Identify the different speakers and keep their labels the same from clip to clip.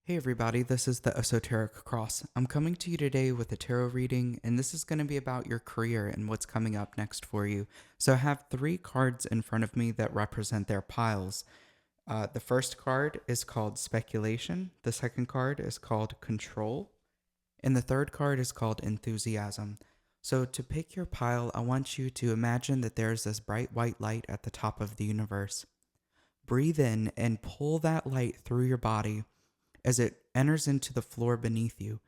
Speaker 1: Hey everybody, this is the Esoteric Cross. I'm coming to you today with a tarot reading, and this is going to be about your career and what's coming up next for you. So I have three cards in front of me that represent their piles. The first card is called Speculation, the second card is called Control, and the third card is called Enthusiasm. So to pick your pile, I want you to imagine that there's this bright white light at the top of the universe. Breathe in and pull that light through your body as it enters into the floor beneath you,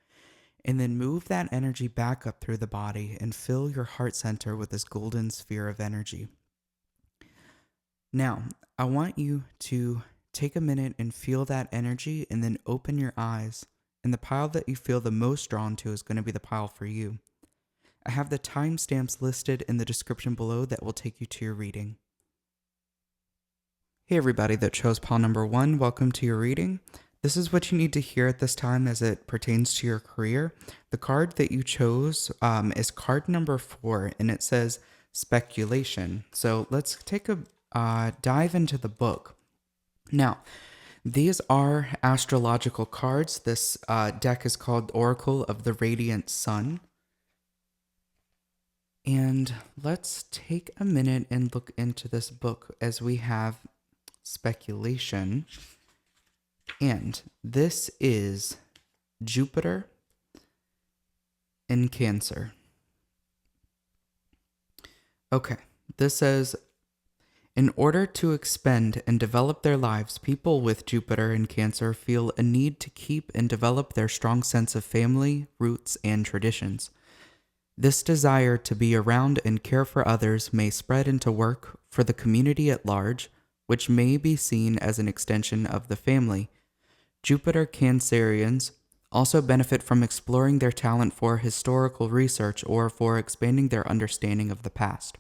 Speaker 1: and then move that energy back up through the body and fill your heart center with this golden sphere of energy. Now, I want you to take a minute and feel that energy and then open your eyes, and the pile that you feel the most drawn to is going to be the pile for you. I have the timestamps listed in the description below that will take you to your reading. Hey everybody that chose pile number 1, welcome to your reading. This is what you need to hear at this time as it pertains to your career. The card that you chose is card number 4, and it says speculation. So let's take a dive into the book. Now, these are astrological cards. This deck is called Oracle of the Radiant Sun. And let's take a minute and look into this book as we have speculation. And this is Jupiter in Cancer. Okay, this says, in order to expend and develop their lives, people with Jupiter in Cancer feel a need to keep and develop their strong sense of family, roots, and traditions. This desire to be around and care for others may spread into work for the community at large, which may be seen as an extension of the family. Jupiter Cancerians also benefit from exploring their talent for historical research or for expanding their understanding of the past.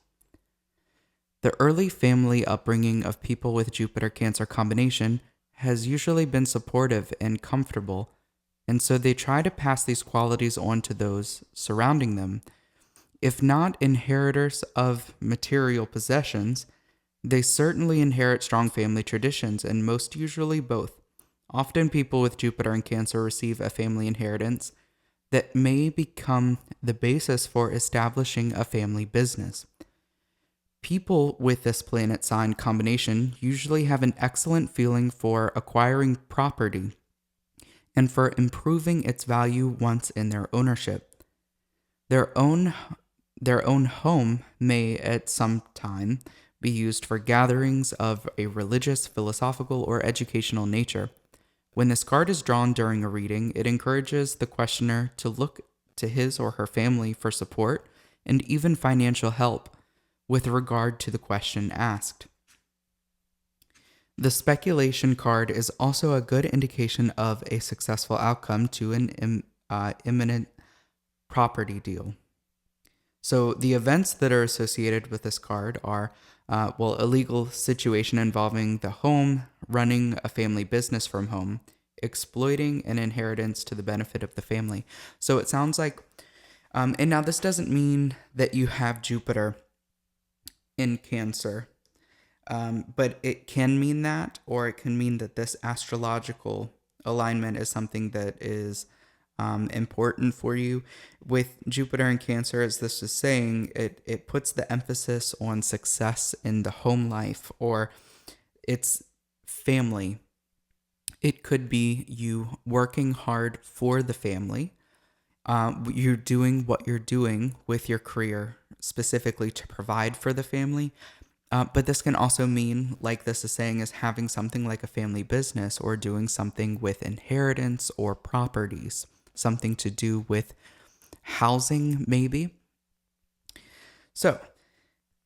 Speaker 1: The early family upbringing of people with Jupiter Cancer combination has usually been supportive and comfortable, and so they try to pass these qualities on to those surrounding them. If not inheritors of material possessions, they certainly inherit strong family traditions, and most usually both. Often people with Jupiter in Cancer receive a family inheritance that may become the basis for establishing a family business. People with this planet sign combination usually have an excellent feeling for acquiring property and for improving its value once in their ownership. Their own home may at some time be used for gatherings of a religious, philosophical, or educational nature. When this card is drawn during a reading, it encourages the questioner to look to his or her family for support and even financial help with regard to the question asked. The speculation card is also a good indication of a successful outcome to an imminent property deal. So the events that are associated with this card are a legal situation involving the home, running a family business from home, exploiting an inheritance to the benefit of the family. So it sounds like, and now this doesn't mean that you have Jupiter in Cancer, but it can mean that, or it can mean that this astrological alignment is something that is important for you. With Jupiter in Cancer, as this is saying, it puts the emphasis on success in the home life or its family. It could be you working hard for the family. You're doing what you're doing with your career specifically to provide for the family. But this can also mean, like this is saying, is having something like a family business or doing something with inheritance or properties, something to do with housing, maybe. So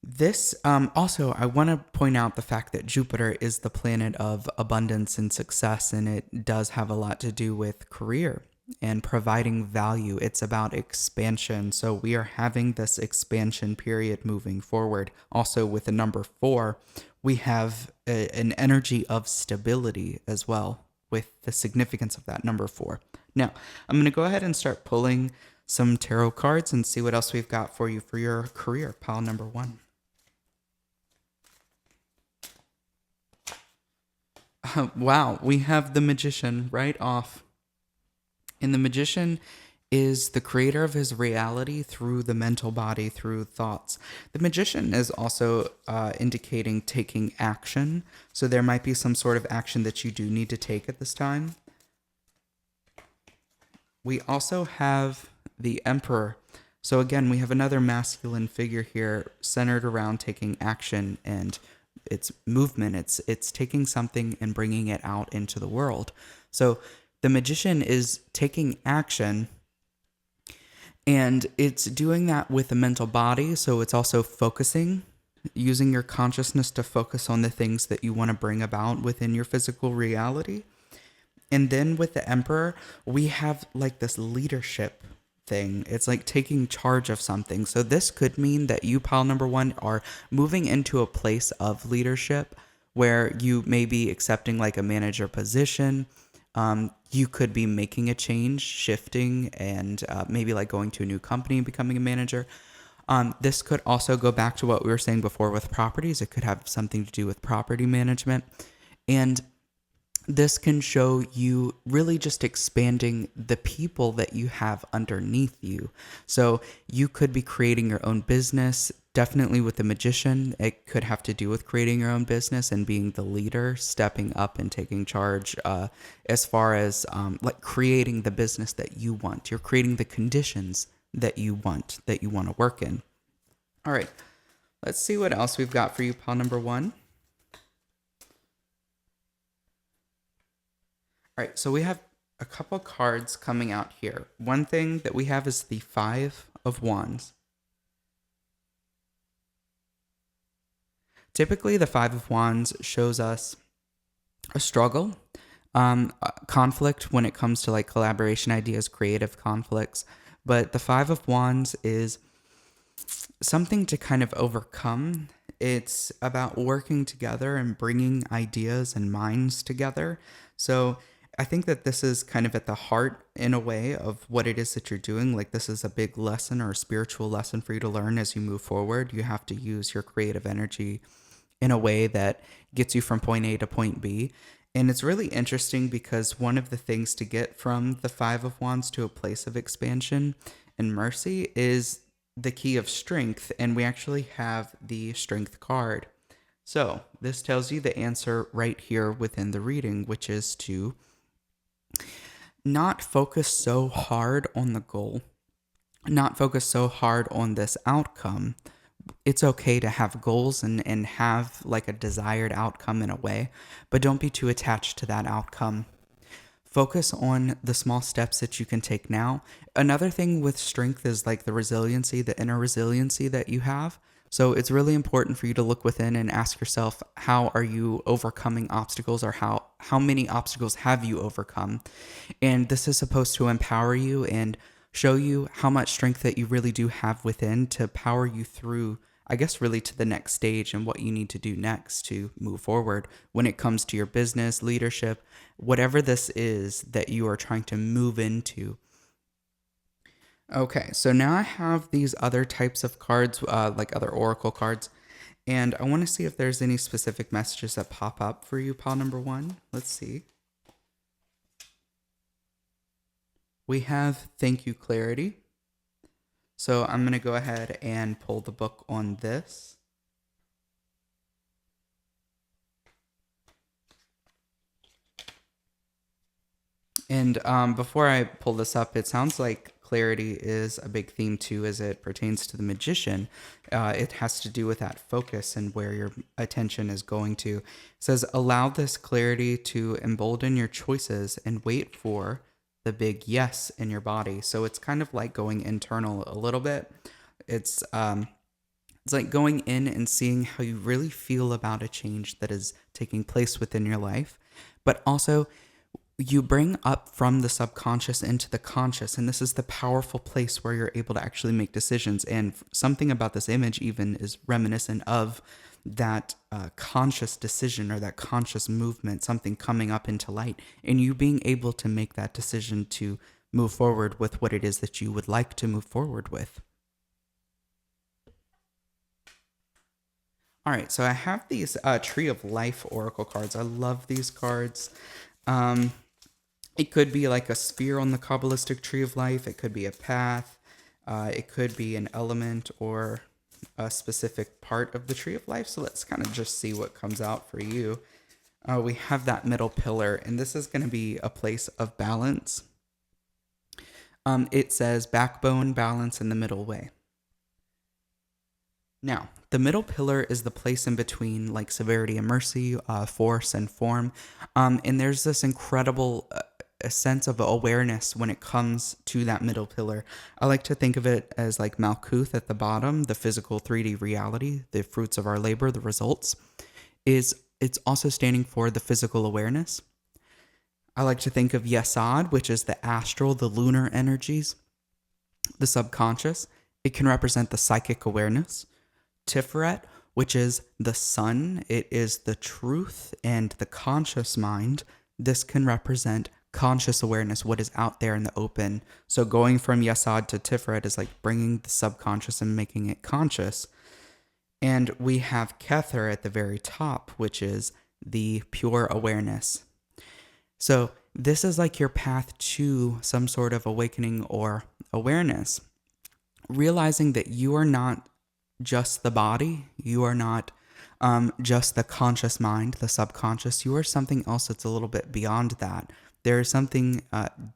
Speaker 1: this also, I want to point out the fact that Jupiter is the planet of abundance and success, and it does have a lot to do with career and providing value. It's about expansion. So we are having this expansion period moving forward. Also with the number 4, we have an energy of stability as well with the significance of that number 4. Now, I'm going to go ahead and start pulling some tarot cards and see what else we've got for you for your career, pile number 1. Wow, we have the magician right off. And the magician is the creator of his reality through the mental body, through thoughts. The magician is also indicating taking action. So there might be some sort of action that you do need to take at this time. We also have the emperor. So again, we have another masculine figure here centered around taking action and it's movement. It's taking something and bringing it out into the world. So the magician is taking action and it's doing that with the mental body. So it's also focusing, using your consciousness to focus on the things that you want to bring about within your physical reality. And then with the emperor, we have like this leadership thing. It's like taking charge of something. So this could mean that you, pile number one, are moving into a place of leadership where you may be accepting like a manager position. You could be making a change, shifting, and maybe like going to a new company and becoming a manager. This could also go back to what we were saying before with properties. It could have something to do with property management. And this can show you really just expanding the people that you have underneath you. So you could be creating your own business. Definitely with the magician, it could have to do with creating your own business and being the leader, stepping up and taking charge as far as like creating the business that you want. You're creating the conditions that you want to work in. All right, let's see what else we've got for you, pile number one. All right, so we have a couple cards coming out here. One thing that we have is the Five of Wands. Typically, the Five of Wands shows us a struggle, conflict when it comes to like collaboration ideas, creative conflicts. But the Five of Wands is something to kind of overcome. It's about working together and bringing ideas and minds together. So I think that this is kind of at the heart, in a way, of what it is that you're doing. Like, this is a big lesson or a spiritual lesson for you to learn as you move forward. You have to use your creative energy in a way that gets you from point A to point B. And it's really interesting because one of the things to get from the Five of Wands to a place of expansion and mercy is the key of strength. And we actually have the strength card. So this tells you the answer right here within the reading, which is to not focus so hard on the goal, not focus so hard on this outcome. It's okay to have goals and have like a desired outcome in a way, but don't be too attached to that outcome. Focus on the small steps that you can take now. Another thing with strength is like the resiliency, the inner resiliency that you have. So it's really important for you to look within and ask yourself, how are you overcoming obstacles, or how many obstacles have you overcome? And this is supposed to empower you and show you how much strength that you really do have within to power you through, I guess, really to the next stage and what you need to do next to move forward when it comes to your business, leadership, whatever this is that you are trying to move into. Okay, so now I have these other types of cards, like other oracle cards, and I want to see if there's any specific messages that pop up for you, pile number one. Let's see. We have Thank You, Clarity. So I'm going to go ahead and pull the book on this. And before I pull this up, it sounds like clarity is a big theme too as it pertains to the magician. It has to do with that focus and where your attention is going to. It says, allow this clarity to embolden your choices and wait for the big yes in your body. So it's kind of like going internal a little bit. It's like going in and seeing how you really feel about a change that is taking place within your life, but also you bring up from the subconscious into the conscious, and this is the powerful place where you're able to actually make decisions. And something about this image even is reminiscent of that conscious decision or that conscious movement, something coming up into light, and you being able to make that decision to move forward with what it is that you would like to move forward with. All right, so I have these Tree of Life Oracle cards. I love these cards. Um, it could be like a sphere on the Kabbalistic Tree of Life. It could be a path. It could be an element or a specific part of the Tree of Life. So let's kind of just see what comes out for you. We have that middle pillar, and this is going to be a place of balance. It says backbone, balance, and the middle way. Now, the middle pillar is the place in between like severity and mercy, force and form. And there's this incredible a sense of awareness when it comes to that middle pillar. I like to think of it as like Malkuth at the bottom, the physical 3D reality, the fruits of our labor, the results. It's also standing for the physical awareness. I like to think of Yesod, which is the astral, the lunar energies, the subconscious. It can represent the psychic awareness. Tiferet, which is the sun. It is the truth and the conscious mind. This can represent conscious awareness, what is out there in the open. So going from Yesod to Tiferet is like bringing the subconscious and making it conscious. And we have Kether at the very top, which is the pure awareness. So this is like your path to some sort of awakening or awareness. Realizing that you are not just the body, you are not just the conscious mind, the subconscious. You are something else that's a little bit beyond that. There is something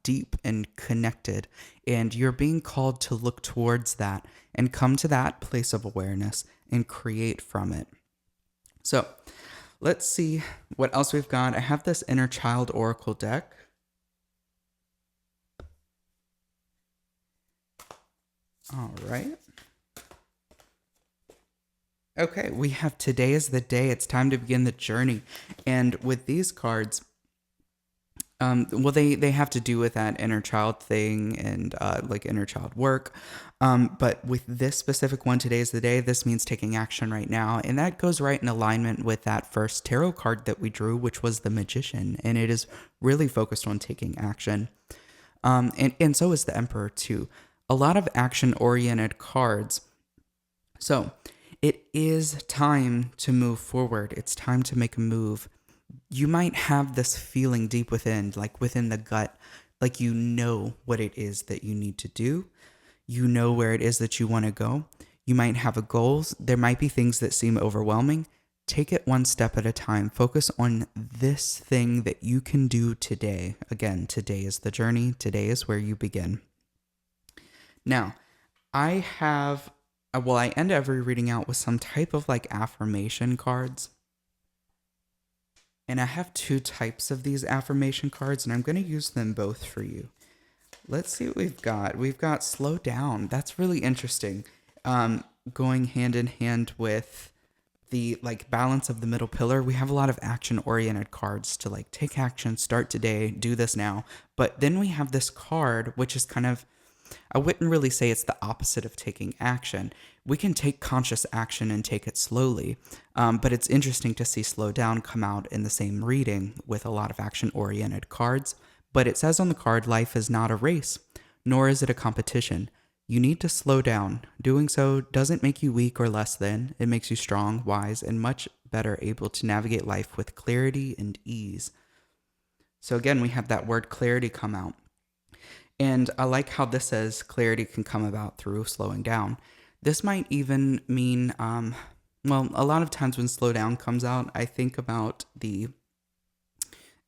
Speaker 1: deep and connected, and you're being called to look towards that and come to that place of awareness and create from it. So let's see what else we've got. I have this Inner Child Oracle deck. All right. Okay, we have Today is the Day. It's time to begin the journey. And with these cards, they have to do with that inner child thing and like inner child work. But with this specific one, Today is the Day, this means taking action right now. And that goes right in alignment with that first tarot card that we drew, which was the Magician. And it is really focused on taking action. And so is the Emperor too. A lot of action-oriented cards. So it is time to move forward. It's time to make a move. You might have this feeling deep within, like within the gut, like you know what it is that you need to do. You know where it is that you want to go. You might have a goal. There might be things that seem overwhelming. Take it one step at a time. Focus on this thing that you can do today. Again, today is the journey. Today is where you begin. Now, I end every reading out with some type of like affirmation cards. And I have two types of these affirmation cards, and I'm going to use them both for you. Let's see what we've got. We've got Slow Down. That's really interesting. Going hand in hand with the like balance of the middle pillar. We have a lot of action-oriented cards to like take action, start today, do this now. But then we have this card, which is kind of, I wouldn't really say it's the opposite of taking action. We can take conscious action and take it slowly, but it's interesting to see Slow Down come out in the same reading with a lot of action-oriented cards. But it says on the card, life is not a race, nor is it a competition. You need to slow down. Doing so doesn't make you weak or less than. It makes you strong, wise, and much better able to navigate life with clarity and ease. So again, we have that word clarity come out. And I like how this says clarity can come about through slowing down. This might even mean, a lot of times when slow down comes out, I think about the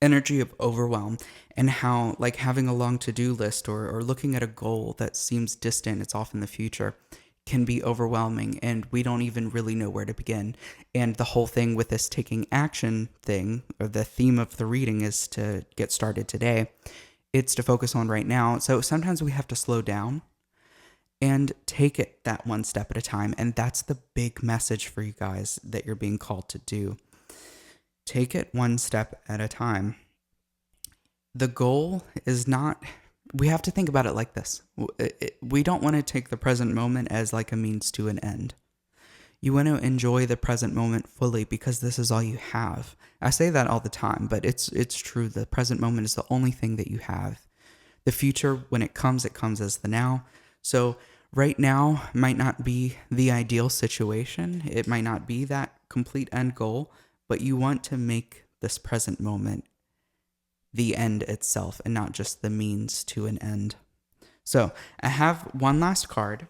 Speaker 1: energy of overwhelm and how like having a long to-do list or looking at a goal that seems distant, it's off in the future, can be overwhelming and we don't even really know where to begin. And the whole thing with this taking action thing, or the theme of the reading, is to get started today. It's to focus on right now. So sometimes we have to slow down and take it that one step at a time. And that's the big message for you guys that you're being called to do. Take it one step at a time. The goal is not, we have to think about it like this. We don't want to take the present moment as like a means to an end. You want to enjoy the present moment fully because this is all you have. I say that all the time, but it's true. The present moment is the only thing that you have. The future, when it comes as the now. So Right now might not be the ideal situation. It might not be that complete end goal, but you want to make this present moment the end itself and not just the means to an end. So I have one last card.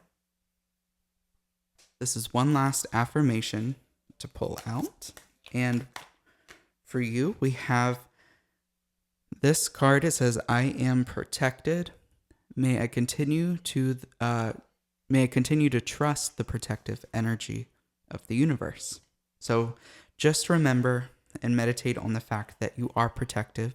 Speaker 1: This is one last affirmation to pull out. And for you, we have this card. It says, I am protected. May I continue to trust the protective energy of the universe. So just remember and meditate on the fact that you are protected.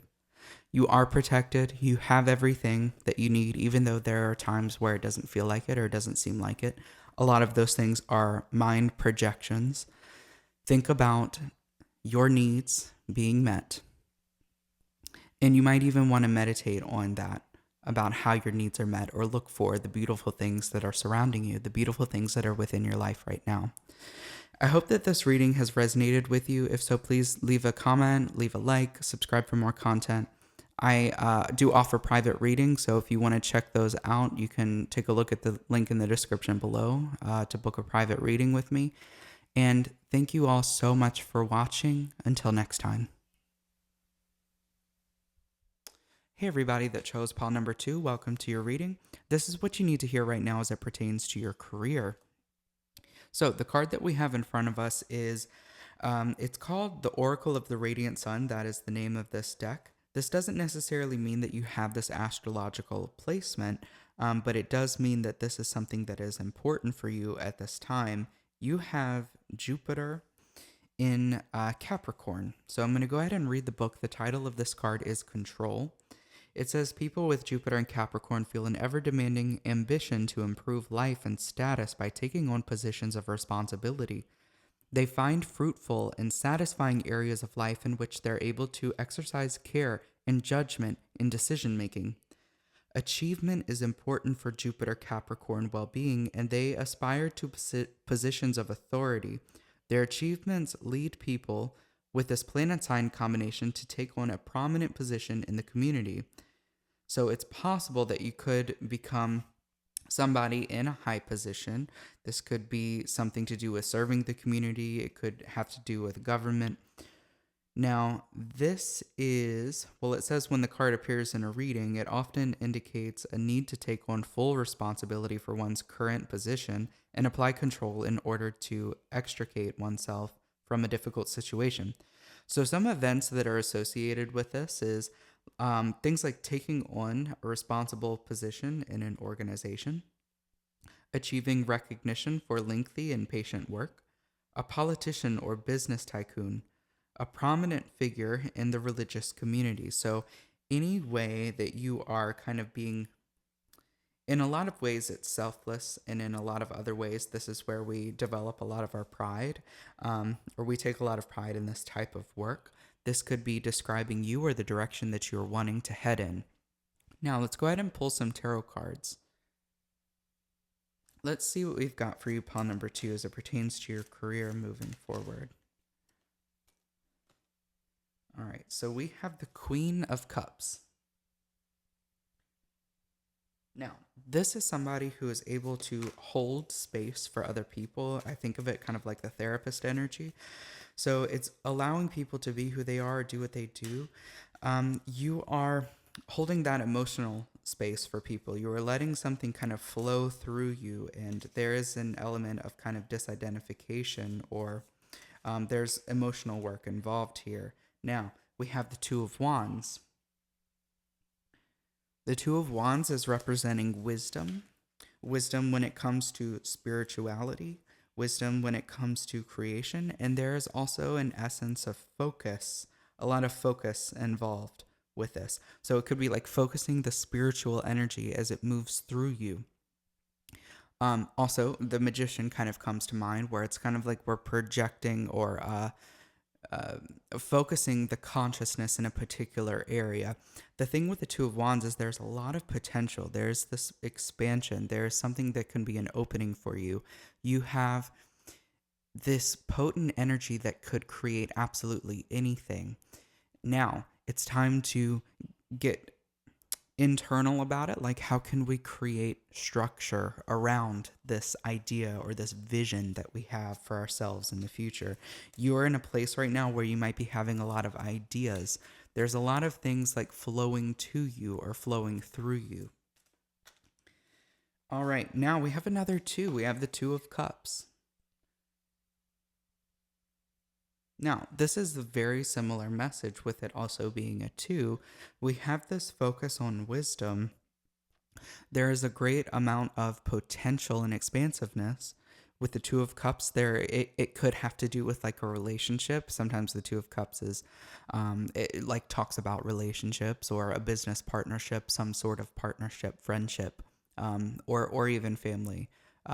Speaker 1: You are protected. You have everything that you need, even though there are times where it doesn't feel like it or it doesn't seem like it. A lot of those things are mind projections. Think about your needs being met. And you might even want to meditate on that, about how your needs are met, or look for the beautiful things that are surrounding you, the beautiful things that are within your life right now. I hope that this reading has resonated with you. If so, please leave a comment, leave a like, subscribe for more content. I do offer private readings, so if you want to check those out, you can take a look at the link in the description below to book a private reading with me. And thank you all so much for watching. Until next time. Hey everybody that chose pile number 2, welcome to your reading. This is what you need to hear right now as it pertains to your career. So the card that we have in front of us is, it's called the Oracle of the Radiant Sun. That is the name of this deck. This doesn't necessarily mean that you have this astrological placement, but it does mean that this is something that is important for you at this time. You have Jupiter in Capricorn. So I'm going to go ahead and read the book. The title of this card is Control. It says, people with Jupiter and Capricorn feel an ever-demanding ambition to improve life and status by taking on positions of responsibility. They find fruitful and satisfying areas of life in which they're able to exercise care and judgment in decision-making. Achievement is important for Jupiter Capricorn well-being, and they aspire to positions of authority. Their achievements lead people with this planet sign combination to take on a prominent position in the community. So it's possible that you could become somebody in a high position. This could be something to do with serving the community. It could have to do with government. Now, this is, it says when the card appears in a reading, it often indicates a need to take on full responsibility for one's current position and apply control in order to extricate oneself from a difficult situation. So some events that are associated with this is things like taking on a responsible position in an organization, achieving recognition for lengthy and patient work, a politician or business tycoon, a prominent figure in the religious community. So any way that you are kind of being, in a lot of ways it's selfless, and in a lot of other ways this is where we develop a lot of our pride, or we take a lot of pride in this type of work. This could be describing you or the direction that you're wanting to head in. Now let's go ahead and pull some tarot cards. Let's see what we've got for you, pile number 2, as it pertains to your career moving forward. All right, so we have the Queen of Cups. Now, this is somebody who is able to hold space for other people. I think of it kind of like the therapist energy. So it's allowing people to be who they are, do what they do. You are holding that emotional space for people. You are letting something kind of flow through you, and there is an element of kind of disidentification, or there's emotional work involved here. Now, we have the Two of Wands. The Two of Wands is representing wisdom. Wisdom when it comes to spirituality. Wisdom when it comes to creation. And there is also an essence of focus. A lot of focus involved with this. So it could be like focusing the spiritual energy as it moves through you. Also, the Magician kind of comes to mind, where it's kind of like we're projecting or focusing the consciousness in a particular area. The thing with the Two of Wands is there's a lot of potential. There's this expansion. There's something that can be an opening for you. You have this potent energy that could create absolutely anything. Now, it's time to get internal about it, like how can we create structure around this idea or this vision that we have for ourselves in the future. You're in a place right now where you might be having a lot of ideas. There's a lot of things like flowing to you or flowing through you. All right, now we have another two. We have the Two of Cups. Now, this is a very similar message with it also being a two. We have this focus on wisdom. There is a great amount of potential and expansiveness. With the Two of Cups, it could have to do with like a relationship. Sometimes the Two of Cups is, it like talks about relationships or a business partnership, some sort of partnership, friendship, or even family.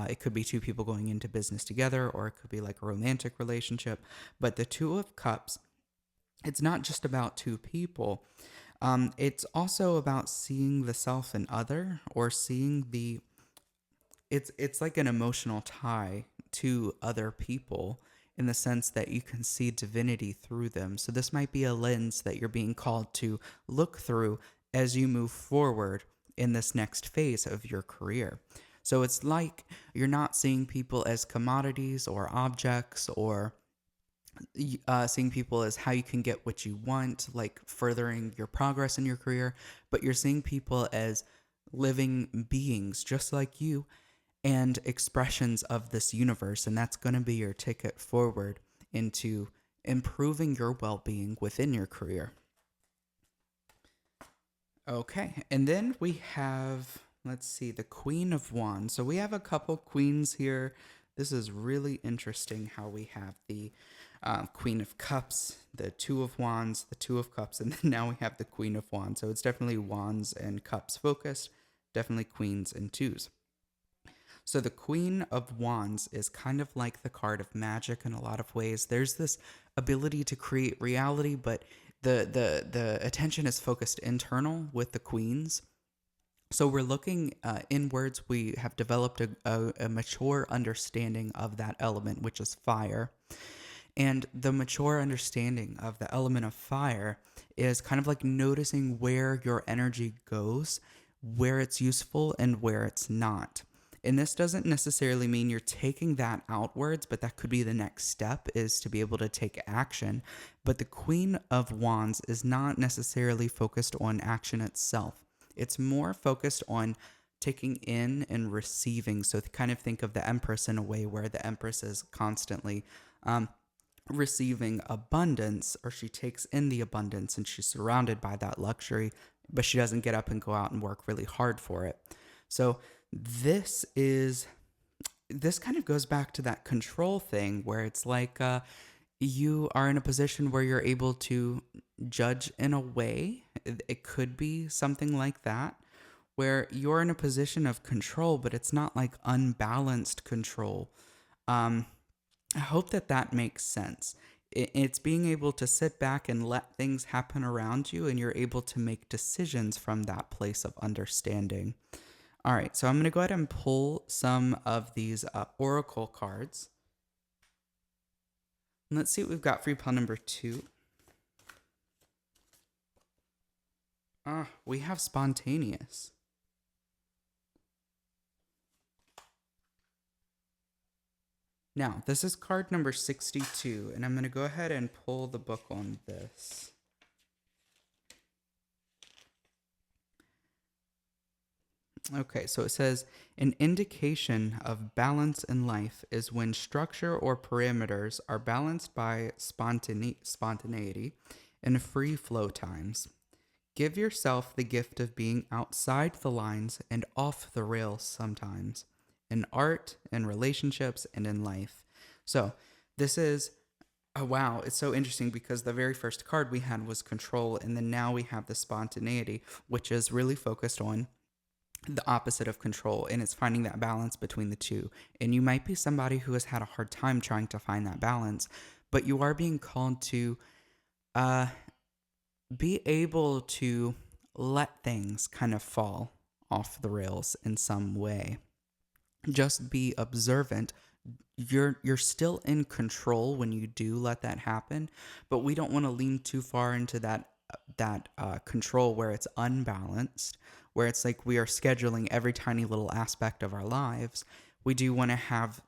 Speaker 1: It could be two people going into business together, or it could be like a romantic relationship. But the Two of Cups, it's not just about two people. It's also about seeing the self in other, or seeing the. It's like an emotional tie to other people in the sense that you can see divinity through them. So this might be a lens that you're being called to look through as you move forward in this next phase of your career. So it's like you're not seeing people as commodities or objects, or seeing people as how you can get what you want, like furthering your progress in your career, but you're seeing people as living beings just like you and expressions of this universe. And that's going to be your ticket forward into improving your well being within your career. Okay, and then we have, let's see, the Queen of Wands. So we have a couple queens here. This is really interesting how we have the Queen of Cups, the Two of Wands, the Two of Cups, and then now we have the Queen of Wands. So it's definitely Wands and Cups focused, definitely Queens and Twos. So the Queen of Wands is kind of like the card of magic in a lot of ways. There's this ability to create reality, but the attention is focused internal with the queens. So we're looking inwards. We have developed a mature understanding of that element, which is fire. And the mature understanding of the element of fire is kind of like noticing where your energy goes, where it's useful and where it's not. And this doesn't necessarily mean you're taking that outwards, but that could be the next step, is to be able to take action. But the Queen of Wands is not necessarily focused on action itself. It's more focused on taking in and receiving. So kind of think of the Empress in a way where the Empress is constantly receiving abundance, or she takes in the abundance and she's surrounded by that luxury, but she doesn't get up and go out and work really hard for it. So this kind of goes back to that control thing where it's like you are in a position where you're able to judge in a way. It could be something like that, where you're in a position of control, but it's not like unbalanced control. I hope that makes sense. It's being able to sit back and let things happen around you, and you're able to make decisions from that place of understanding. All right, so I'm going to go ahead and pull some of these oracle cards. And let's see what we've got for you, pile number 2. We have spontaneous. Now, this is card number 62, and I'm going to go ahead and pull the book on this. Okay, so it says, an indication of balance in life is when structure or parameters are balanced by spontaneity and free flow times. Give yourself the gift of being outside the lines and off the rails sometimes, in art, in relationships, and in life. So this is, oh wow, it's so interesting because the very first card we had was control, and then now we have the spontaneity, which is really focused on the opposite of control, and it's finding that balance between the two. And you might be somebody who has had a hard time trying to find that balance, but you are being called to be able to let things kind of fall off the rails in some way. Just be observant. You're still in control when you do let that happen, but we don't want to lean too far into that control where it's unbalanced, where it's like we are scheduling every tiny little aspect of our lives. We do want to have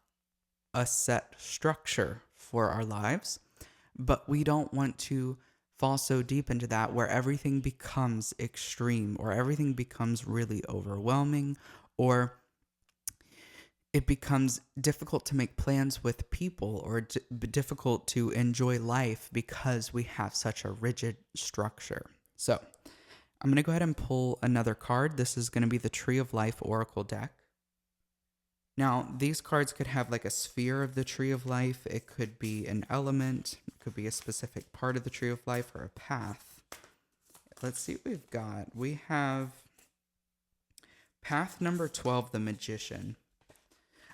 Speaker 1: a set structure for our lives, but we don't want to fall so deep into that where everything becomes extreme or everything becomes really overwhelming, or it becomes difficult to make plans with people, or difficult to enjoy life because we have such a rigid structure. So I'm going to go ahead and pull another card. This is going to be the Tree of Life Oracle deck. Now, these cards could have like a sphere of the Tree of Life. It could be an element. It could be a specific part of the Tree of Life or a path. Let's see what we've got. We have path number 12, the Magician.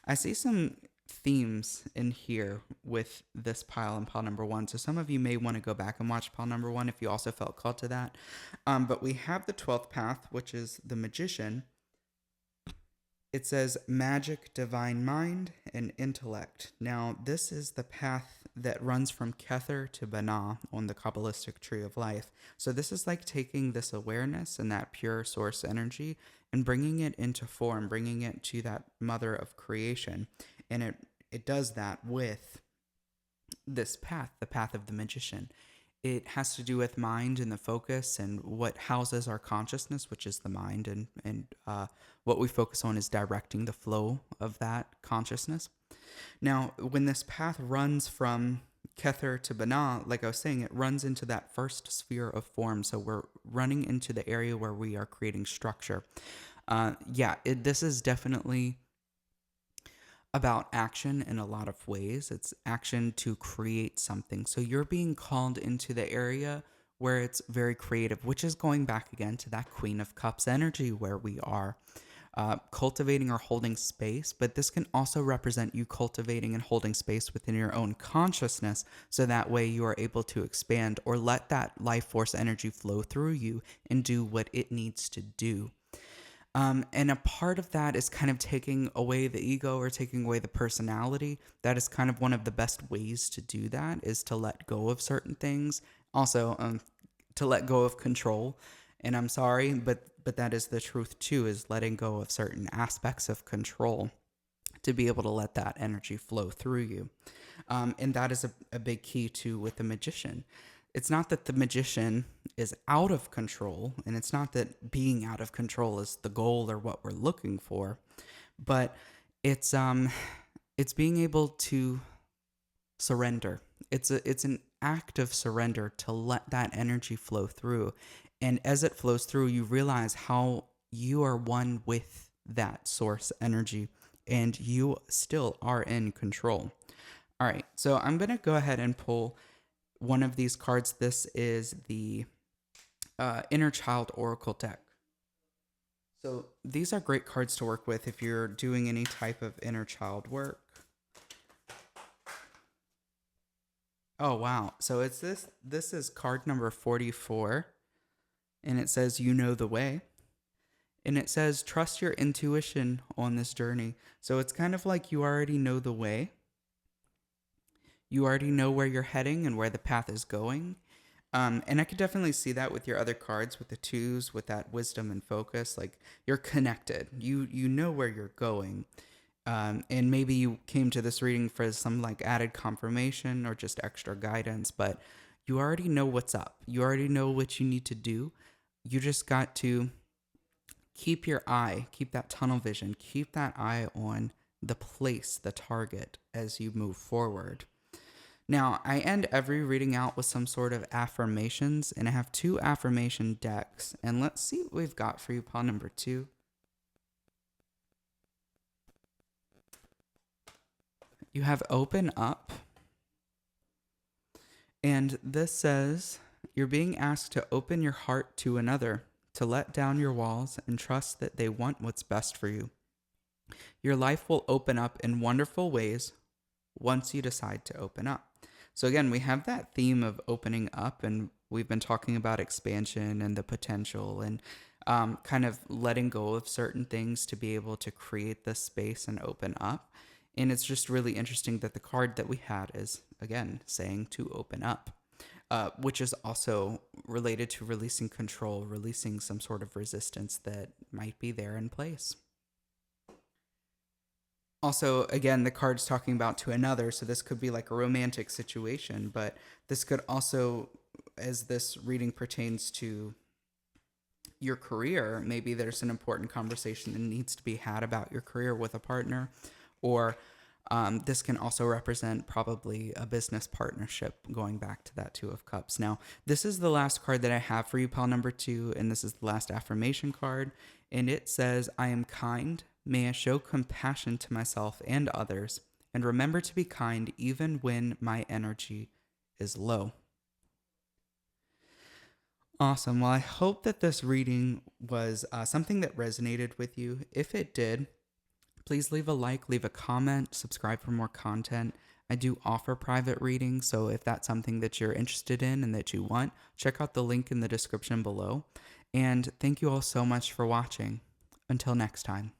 Speaker 1: I see some themes in here with this pile and pile number 1. So some of you may want to go back and watch pile number 1 if you also felt called to that. But we have the 12th path, which is the Magician. It says magic, divine mind, and intellect. Now, this is the path that runs from Kether to Banah on the Kabbalistic Tree of Life. So this is like taking this awareness and that pure source energy and bringing it into form, bringing it to that mother of creation. And it does that with this path, the path of the Magician. It has to do with mind and the focus and what houses our consciousness, which is the mind, and what we focus on is directing the flow of that consciousness. Now, when this path runs from Kether to Banah, like I was saying, it runs into that first sphere of form. So we're running into the area where we are creating structure. This is definitely about action in a lot of ways. It's action to create something. So you're being called into the area where it's very creative, which is going back again to that Queen of Cups energy where we are cultivating or holding space. But this can also represent you cultivating and holding space within your own consciousness. So that way you are able to expand or let that life force energy flow through you and do what it needs to do. And a part of that is kind of taking away the ego or taking away the personality. That is kind of one of the best ways to do that, is to let go of certain things. Also, to let go of control. And I'm sorry, but that is the truth too, is letting go of certain aspects of control to be able to let that energy flow through you. And that is a big key too with the Magician. It's not that the Magician is out of control, and it's not that being out of control is the goal or what we're looking for, but it's being able to surrender. It's an act of surrender to let that energy flow through. And as it flows through, you realize how you are one with that source energy and you still are in control. All right, so I'm going to go ahead and pull one of these cards. This is the Inner Child Oracle deck. So these are great cards to work with if you're doing any type of inner child work. Oh, wow. So it's this is card number 44, and it says, you know the way. And it says, trust your intuition on this journey. So it's kind of like you already know the way. You already know where you're heading and where the path is going. And I could definitely see that with your other cards, with the twos, with that wisdom and focus. Like, you're connected. You know where you're going. And maybe you came to this reading for some like added confirmation or just extra guidance, but you already know what's up. You already know what you need to do. You just got to keep that tunnel vision, keep that eye on the place, the target as you move forward. Now, I end every reading out with some sort of affirmations, and I have 2 affirmation decks. And let's see what we've got for you, pile number 2. You have open up. And this says, you're being asked to open your heart to another, to let down your walls and trust that they want what's best for you. Your life will open up in wonderful ways once you decide to open up. So again, we have that theme of opening up, and we've been talking about expansion and the potential and kind of letting go of certain things to be able to create this space and open up. And it's just really interesting that the card that we had is, again, saying to open up. which is also related to releasing control, releasing some sort of resistance that might be there in place. Also, again, the card's talking about to another, so this could be like a romantic situation, but this could also, as this reading pertains to your career, maybe there's an important conversation that needs to be had about your career with a partner, or this can also represent probably a business partnership, going back to that Two of Cups. Now, this is the last card that I have for you, pile number 2, and this is the last affirmation card, and it says, I am kind. May I show compassion to myself and others, and remember to be kind even when my energy is low. Awesome. Well, I hope that this reading was something that resonated with you. If it did, please leave a like, leave a comment, subscribe for more content. I do offer private readings, so if that's something that you're interested in and that you want, check out the link in the description below. And thank you all so much for watching. Until next time.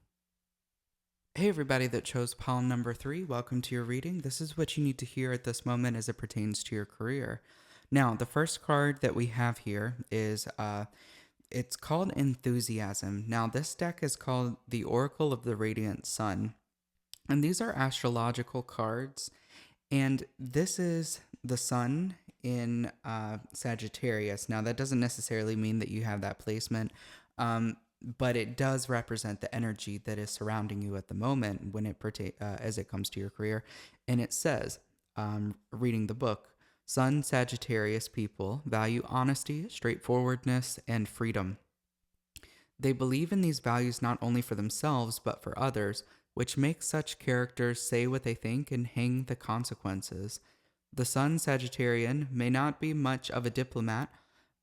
Speaker 1: Hey everybody that chose pile number 3, welcome to your reading. This is what you need to hear at this moment as it pertains to your career. Now, the first card that we have here is, it's called Enthusiasm. Now, this deck is called the Oracle of the Radiant Sun. And these are astrological cards. And this is the sun in Sagittarius. Now, that doesn't necessarily mean that you have that placement, but it does represent the energy that is surrounding you at the moment when it as it comes to your career. And it says, reading the book, Sun Sagittarius people value honesty, straightforwardness, and freedom. They believe in these values not only for themselves, but for others, which makes such characters say what they think and hang the consequences. The Sun Sagittarian may not be much of a diplomat,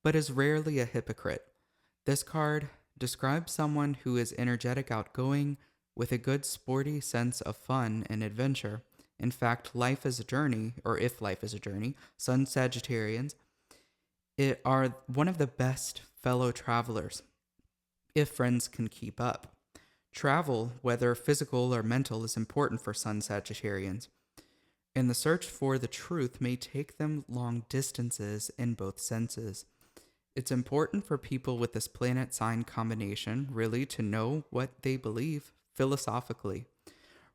Speaker 1: but is rarely a hypocrite. This card describes someone who is energetic, outgoing, with a good sporty sense of fun and adventure. In fact, life is a journey, or if life is a journey, Sun Sagittarians are one of the best fellow travelers, if friends can keep up. Travel, whether physical or mental, is important for Sun Sagittarians, and the search for the truth may take them long distances in both senses. It's important for people with this planet sign combination really to know what they believe philosophically.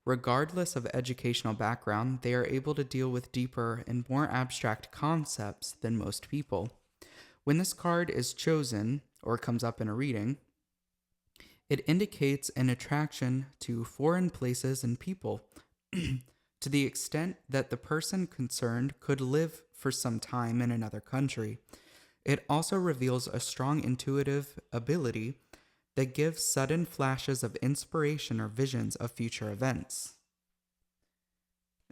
Speaker 1: Regardless of educational background, they are able to deal with deeper and more abstract concepts than most people. When this card is chosen or comes up in a reading, it indicates an attraction to foreign places and people to the extent that the person concerned could live for some time in another country. It also reveals a strong intuitive ability that gives sudden flashes of inspiration or visions of future events.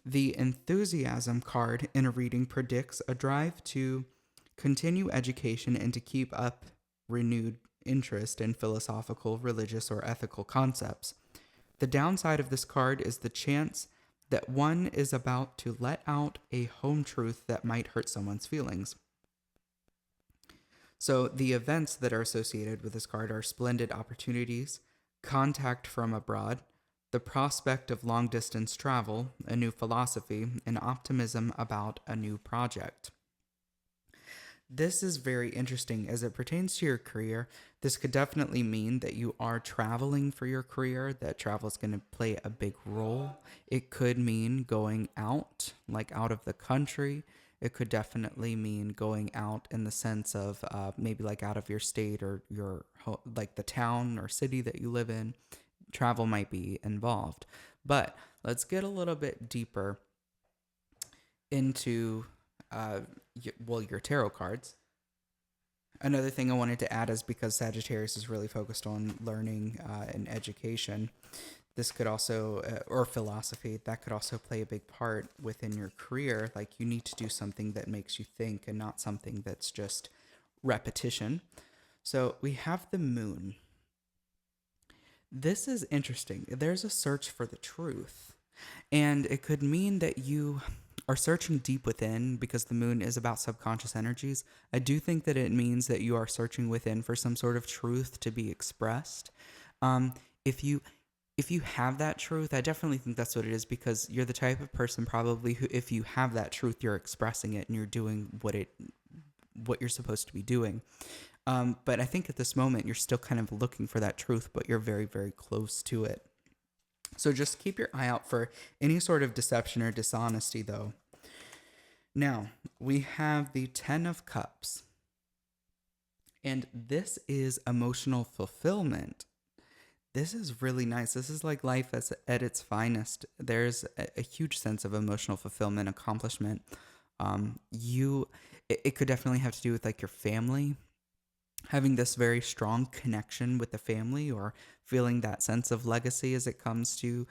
Speaker 1: The Enthusiasm card in a reading predicts a drive to continue education and to keep up renewed interest in philosophical, religious, or ethical concepts. The downside of this card is the chance that one is about to let out a home truth that might hurt someone's feelings. So the events that are associated with this card are splendid opportunities, contact from abroad, the prospect of long-distance travel, a new philosophy, and optimism about a new project. This is very interesting as it pertains to your career. This could definitely mean that you are traveling for your career, that travel is going to play a big role. It could mean going out, like out of the country. It could definitely mean going out in the sense of maybe like out of your state or like the town or city that you live in. Travel might be involved. But let's get a little bit deeper into your tarot cards. Another thing I wanted to add is because Sagittarius is really focused on learning and education, this could also, or philosophy, that could also play a big part within your career. Like you need to do something that makes you think and not something that's just repetition. So we have the moon. This is interesting. There's a search for the truth. And it could mean that you are searching deep within because the moon is about subconscious energies. I do think that it means that you are searching within for some sort of truth to be expressed. If you have that truth, I definitely think that's what it is, because you're the type of person probably who, if you have that truth, you're expressing it and you're doing what it what you're supposed to be doing. But I think at this moment, you're still kind of looking for that truth, but you're very, very close to it. So just keep your eye out for any sort of deception or dishonesty, though. Now, we have the 10 of Cups. And this is emotional fulfillment. This is really nice. This is like life at its finest. There's a huge sense of emotional fulfillment, accomplishment. It could definitely have to do with like your family, having this very strong connection with the family, or feeling that sense of legacy as it comes to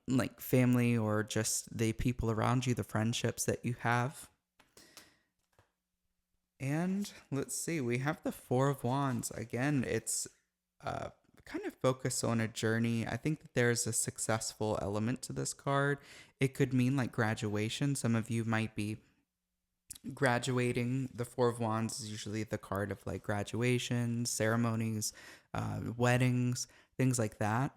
Speaker 1: like family, or just the people around you, the friendships that you have. And let's see, we have the Four of Wands. Again, it's kind of focus on a journey. I think that there's a successful element to this card. It could mean like graduation. Some of you might be graduating. The Four of Wands is usually the card of like graduation, ceremonies, weddings, things like that.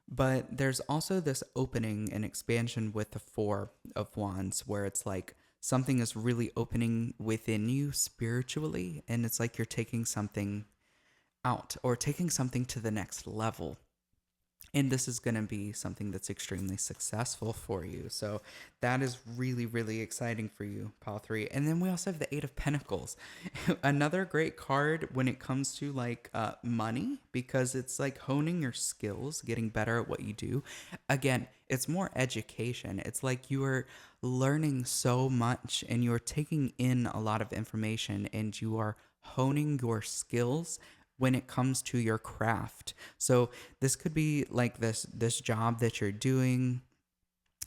Speaker 1: But there's also this opening and expansion with the Four of Wands, where it's like something is really opening within you spiritually, and it's like you're taking something out or taking something to the next level. And this is going to be something that's extremely successful for you. So that is really, really exciting for you, Pile 3. And then we also have the Eight of Pentacles. Another great card when it comes to like money, because it's like honing your skills, getting better at what you do. Again, it's more education. It's like you are learning so much and you're taking in a lot of information, and you are honing your skills when it comes to your craft. So this could be like this job that you're doing.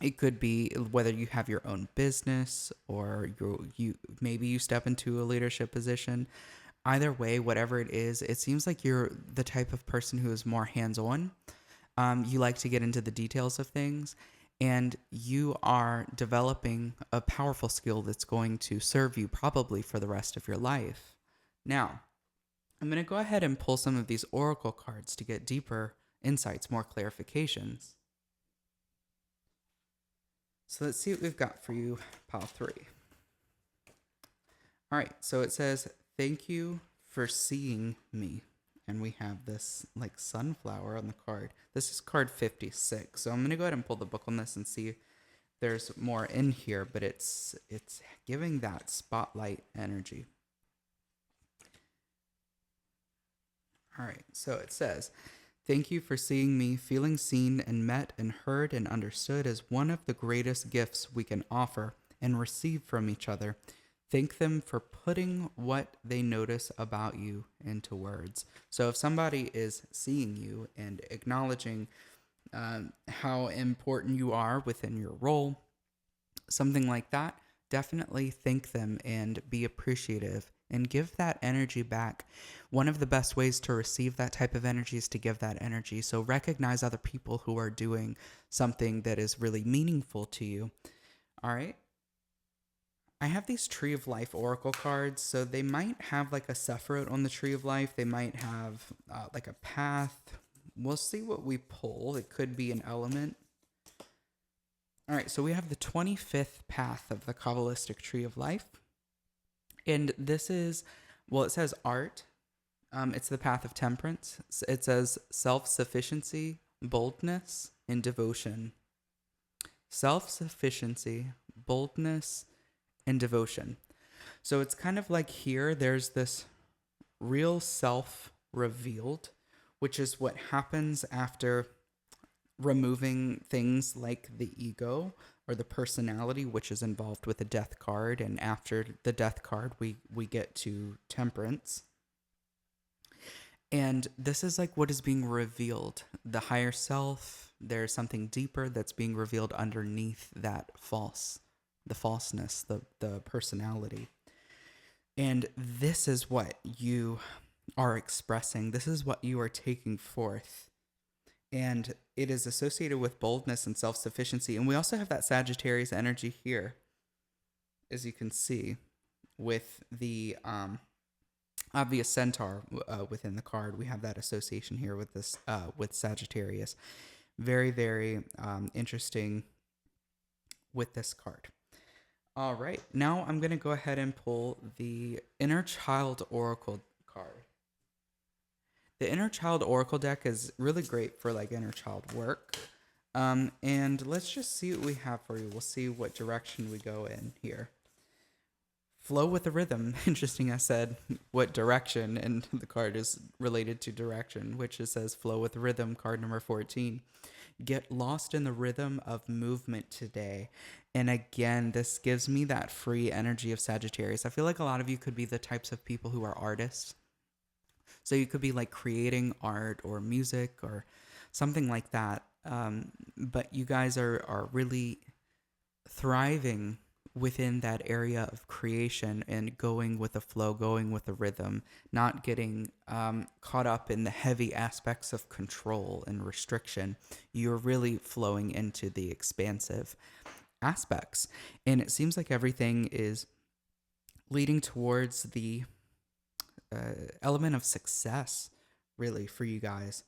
Speaker 1: It could be whether you have your own business, or you maybe you step into a leadership position. Either way, whatever it is, it seems like you're the type of person who is more hands-on. You like to get into the details of things, and you are developing a powerful skill that's going to serve you probably for the rest of your life. Now, I'm going to go ahead and pull some of these oracle cards to get deeper insights, more clarifications. So let's see what we've got for you, Pile 3. All right, so it says, thank you for seeing me. And we have this like sunflower on the card. This is card 56. So I'm going to go ahead and pull the book on this and see if there's more in here, but it's giving that spotlight energy. All right, so it says, thank you for seeing me. Feeling seen and met and heard and understood is one of the greatest gifts we can offer and receive from each other. Thank them for putting what they notice about you into words. So if somebody is seeing you and acknowledging how important you are within your role, something like that, definitely thank them and be appreciative and give that energy back. One of the best ways to receive that type of energy is to give that energy. So recognize other people who are doing something that is really meaningful to you. All right. I have these Tree of Life oracle cards, so they might have like a Sephiroth on the Tree of Life. They might have like a path. We'll see what we pull. It could be an element. All right, so we have the 25th path of the Kabbalistic Tree of Life. And this is, well, it says art. It's the path of temperance. It says self-sufficiency, boldness, and devotion. Self-sufficiency, boldness, and devotion. So it's kind of like here, there's this real self revealed, which is what happens after removing things like the ego or the personality, which is involved with the death card. And after the death card, we get to temperance. And this is like what is being revealed. The higher self, there's something deeper that's being revealed underneath that the falseness, the personality. And this is what you are expressing. This is what you are taking forth. And it is associated with boldness and self-sufficiency. And we also have that Sagittarius energy here, as you can see, with the obvious centaur within the card. We have that association here with this with Sagittarius. Very, very interesting with this card. All right. Now I'm going to go ahead and pull the Inner Child Oracle card. The Inner Child Oracle deck is really great for like inner child work. And let's just see what we have for you. We'll see what direction we go in here. Flow with the rhythm. Interesting, I said what direction, and the card is related to direction, which it says flow with rhythm, card number 14. Get lost in the rhythm of movement today. And again, this gives me that free energy of Sagittarius. I feel like a lot of you could be the types of people who are artists. So you could be like creating art or music or something like that. But you guys are really thriving within that area of creation and going with the flow, going with the rhythm, not getting caught up in the heavy aspects of control and restriction. You're really flowing into the expansive aspects. And it seems like everything is leading towards the element of success, really, for you guys.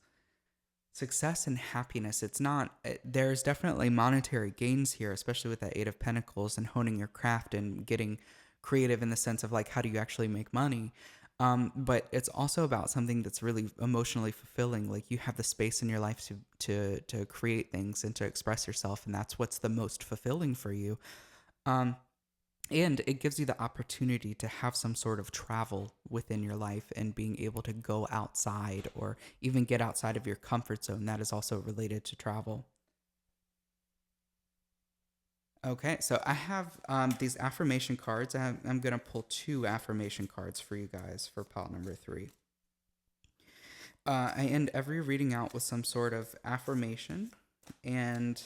Speaker 1: Success and happiness. It's not, there's definitely monetary gains here, especially with that Eight of Pentacles and honing your craft and getting creative in the sense of like, how do you actually make money? But it's also about something that's really emotionally fulfilling. Like you have the space in your life to create things and to express yourself, and that's what's the most fulfilling for you. And it gives you the opportunity to have some sort of travel within your life and being able to go outside or even get outside of your comfort zone. That is also related to travel. Okay, so I have these affirmation cards. I'm going to pull 2 affirmation cards for you guys for pile number 3. I end every reading out with some sort of affirmation. And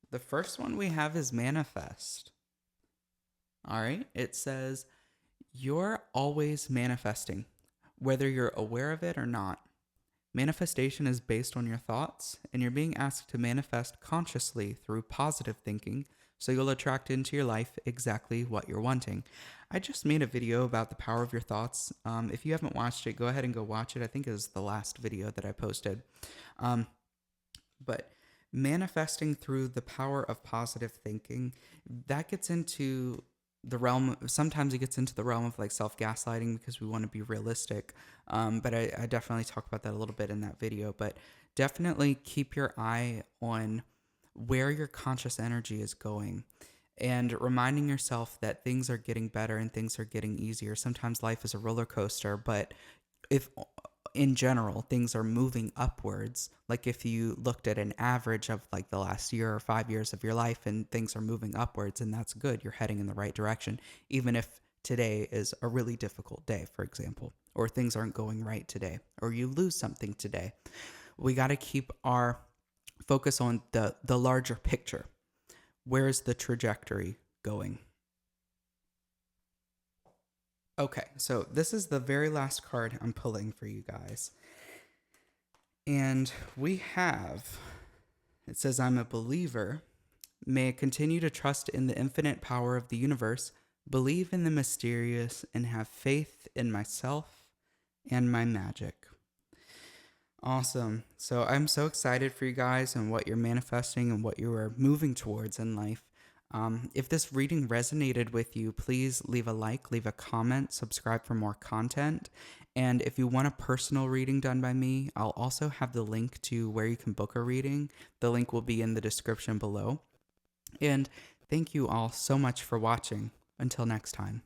Speaker 1: the first one we have is manifest. All right, it says, you're always manifesting, whether you're aware of it or not. Manifestation is based on your thoughts, and you're being asked to manifest consciously through positive thinking, so you'll attract into your life exactly what you're wanting. I just made a video about the power of your thoughts. If you haven't watched it, go ahead and go watch it. I think it was the last video that I posted. But manifesting through the power of positive thinking, that gets into the realm, sometimes it gets into the realm of like self-gaslighting because we want to be realistic. But I definitely talk about that a little bit in that video. But definitely keep your eye on where your conscious energy is going and reminding yourself that things are getting better and things are getting easier. Sometimes life is a roller coaster, but if in general things are moving upwards, like if you looked at an average of like the last year or 5 years of your life and things are moving upwards, and that's good, you're heading in the right direction, even if today is a really difficult day, for example, or things aren't going right today, or you lose something today. We got to keep our focus on the larger picture. Where's the trajectory going? Okay, so this is the very last card I'm pulling for you guys. And we have, it says, I'm a believer. May I continue to trust in the infinite power of the universe, believe in the mysterious, and have faith in myself and my magic. Awesome. So I'm so excited for you guys and what you're manifesting and what you are moving towards in life. If this reading resonated with you, please leave a like, leave a comment, subscribe for more content. And if you want a personal reading done by me, I'll also have the link to where you can book a reading. The link will be in the description below. And thank you all so much for watching. Until next time.